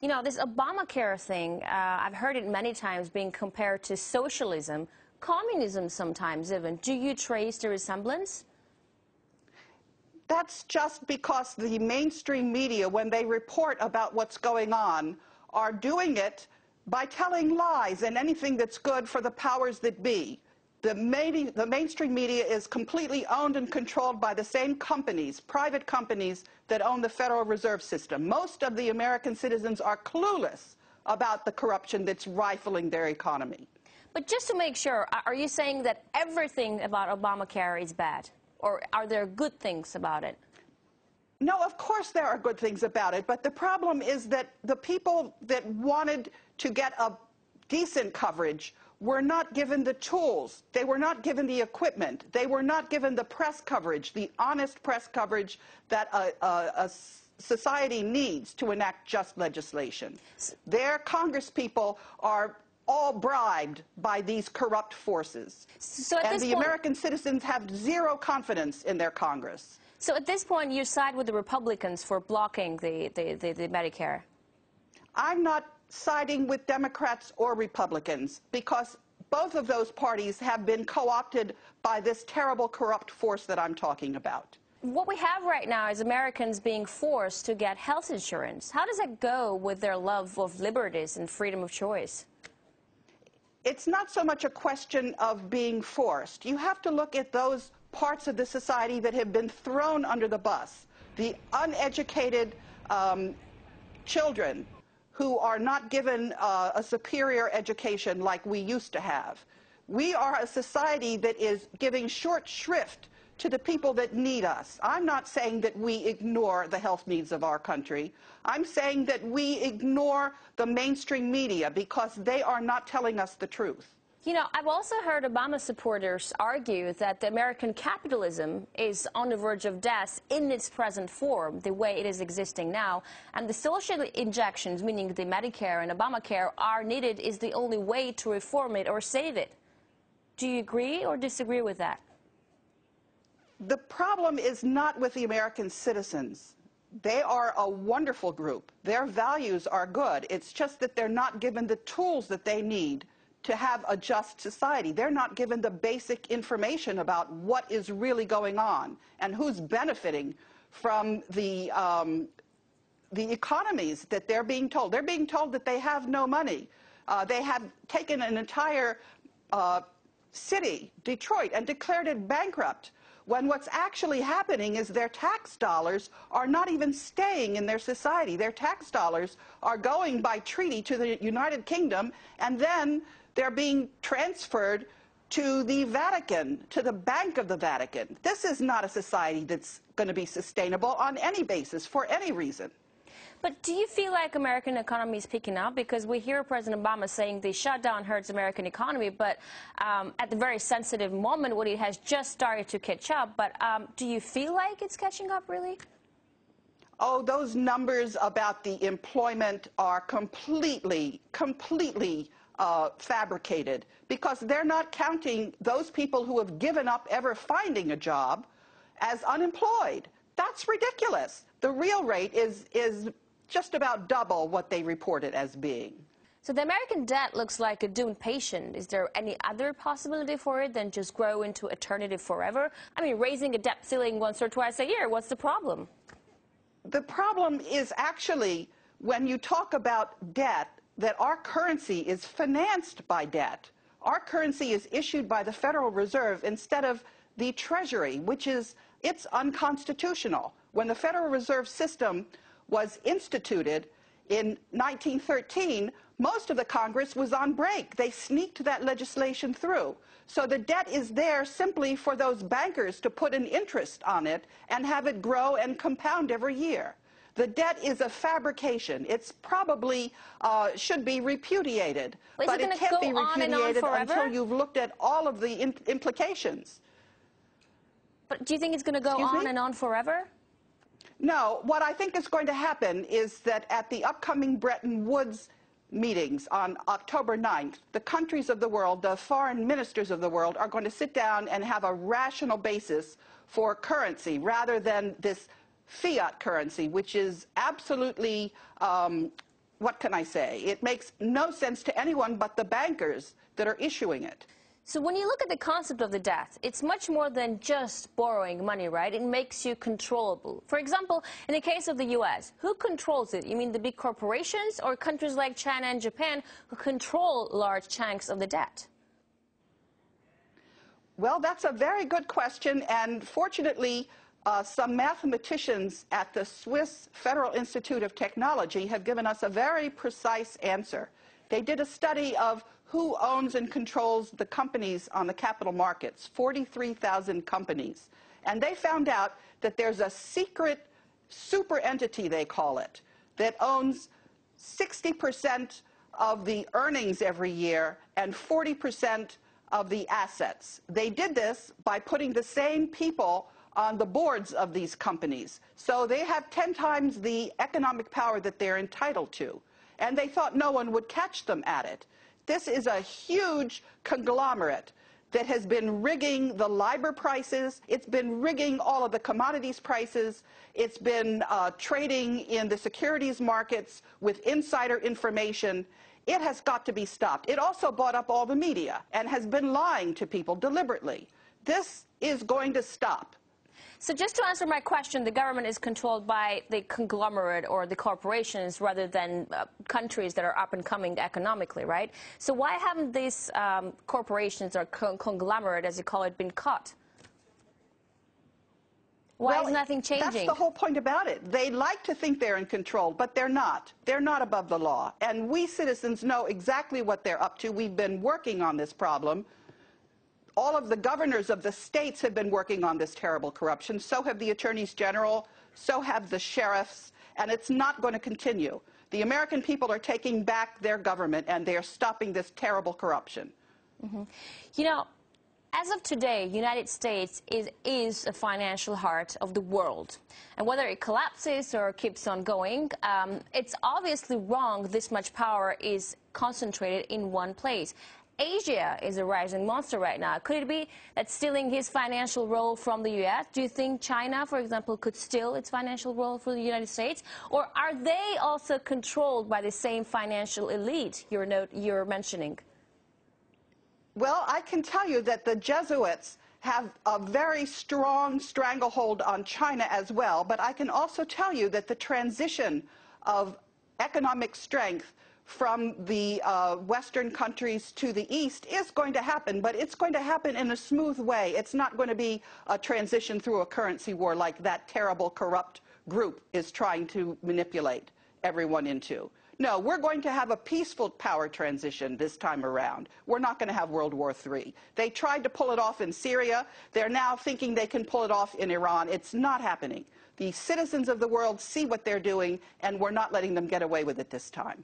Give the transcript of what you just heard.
You know, this Obamacare thing, I've heard it many times being compared to socialism, communism sometimes even. Do you trace the resemblance? That's just because the mainstream media, when they report about what's going on, are doing it by telling lies and anything that's good for the powers that be. The mainstream media is completely owned and controlled by the same companies, private companies, that own the Federal Reserve System. Most of the American citizens are clueless about the corruption that's rifling their economy. But just to make sure, are you saying that everything about Obamacare is bad? Or are there good things about it? No, of course there are good things about it, but the problem is that the people that wanted to get a decent coverage were not given the tools. They were not given the equipment. They were not given the press coverage, the honest press coverage that a society needs to enact just legislation. Their congresspeople are all bribed by these corrupt forces. And the American citizens have zero confidence in their Congress. So at this point, you side with the Republicans for blocking the Medicare? I'm not siding with Democrats or Republicans because both of those parties have been co-opted by this terrible corrupt force that I'm talking about. What we have right now is Americans being forced to get health insurance. How does that go with their love of liberties and freedom of choice? It's not so much a question of being forced. You have to look at those parts of the society that have been thrown under the bus. The uneducated children who are not given a superior education like we used to have. We are a society that is giving short shrift to the people that need us. I'm not saying that we ignore the health needs of our country. I'm saying that we ignore the mainstream media because they are not telling us the truth. You know, I've also heard Obama supporters argue that the American capitalism is on the verge of death in its present form, the way it is existing now, and the social injections, meaning the Medicare and Obamacare, are needed is the only way to reform it or save it. Do you agree or disagree with that? The problem is not with the American citizens. They are a wonderful group. Their values are good. It's just that they're not given the tools that they need to have a just society. They're not given the basic information about what is really going on and who's benefiting from the economies that they're being told. They're being told that they have no money. They have taken an entire city, Detroit, and declared it bankrupt, when what's actually happening is their tax dollars are not even staying in their society. Their tax dollars are going by treaty to the United Kingdom, and then they're being transferred to the Vatican, to the Bank of the Vatican. This is not a society that's going to be sustainable on any basis, for any reason. But do you feel like American economy is picking up? Because we hear President Obama saying the shutdown hurts American economy, but at the very sensitive moment when it has just started to catch up. But do you feel like it's catching up, really? Oh, those numbers about the employment are completely fabricated, because they're not counting those people who have given up ever finding a job as unemployed. That's ridiculous. The real rate is just about double what they report it as being. So the American debt looks like a doomed patient. Is there any other possibility for it than just grow into eternity forever? I mean, raising a debt ceiling once or twice a year, what's the problem? The problem is actually, when you talk about debt, that our currency is financed by debt. Our currency is issued by the Federal Reserve instead of the Treasury, which is, it's unconstitutional. When the Federal Reserve System was instituted in 1913, most of the Congress was on break. They sneaked that legislation through. So the debt is there simply for those bankers to put an interest on it and have it grow and compound every year. The debt is a fabrication. It's probably should be repudiated, but it can't be repudiated until you've looked at all of the implications. But do you think it's going to go on and on forever? No. What I think is going to happen is that at the upcoming Bretton Woods meetings on October 9th, the countries of the world, the foreign ministers of the world, are going to sit down and have a rational basis for currency rather than this fiat currency, which is absolutely, what can I say? It makes no sense to anyone but the bankers that are issuing it. So when you look at the concept of the debt, it's much more than just borrowing money, right? It makes you controllable. For example, in the case of the U.S., who controls it? You mean the big corporations or countries like China and Japan who control large chunks of the debt? Well, that's a very good question, and fortunately, some mathematicians at the Swiss Federal Institute of Technology have given us a very precise answer. They did a study of who owns and controls the companies on the capital markets, 43,000 companies. And they found out that there's a secret super entity, they call it, that owns 60% of the earnings every year and 40% of the assets. They did this by putting the same people on the boards of these companies. So they have 10 times the economic power that they're entitled to. And they thought no one would catch them at it. This is a huge conglomerate that has been rigging the LIBOR prices. It's been rigging all of the commodities prices. It's been trading in the securities markets with insider information. It has got to be stopped. It also bought up all the media and has been lying to people deliberately. This is going to stop. So just to answer my question, the government is controlled by the conglomerate or the corporations rather than countries that are up and coming economically, right? So why haven't these corporations or conglomerate, as you call it, been caught? Why is nothing changing? That's the whole point about it. They like to think they're in control, but they're not. They're not above the law. And we citizens know exactly what they're up to. We've been working on this problem. All of the governors of the states have been working on this terrible corruption. So have the attorneys general. So have the sheriffs. And it's not going to continue. The American people are taking back their government, and they are stopping this terrible corruption. Mm-hmm. You know, as of today, the United States is a financial heart of the world. And whether it collapses or keeps on going, it's obviously wrong this much power is concentrated in one place. Asia is a rising monster right now. Could it be that stealing his financial role from the U.S.? Do you think China, for example, could steal its financial role from the United States? Or are they also controlled by the same financial elite you're mentioning? Well, I can tell you that the Jesuits have a very strong stranglehold on China as well, but I can also tell you that the transition of economic strength from the Western countries to the East is going to happen, but it's going to happen in a smooth way. It's not going to be a transition through a currency war like that terrible, corrupt group is trying to manipulate everyone into. No, we're going to have a peaceful power transition this time around. We're not going to have World War III. They tried to pull it off in Syria. They're now thinking they can pull it off in Iran. It's not happening. The citizens of the world see what they're doing, and we're not letting them get away with it this time.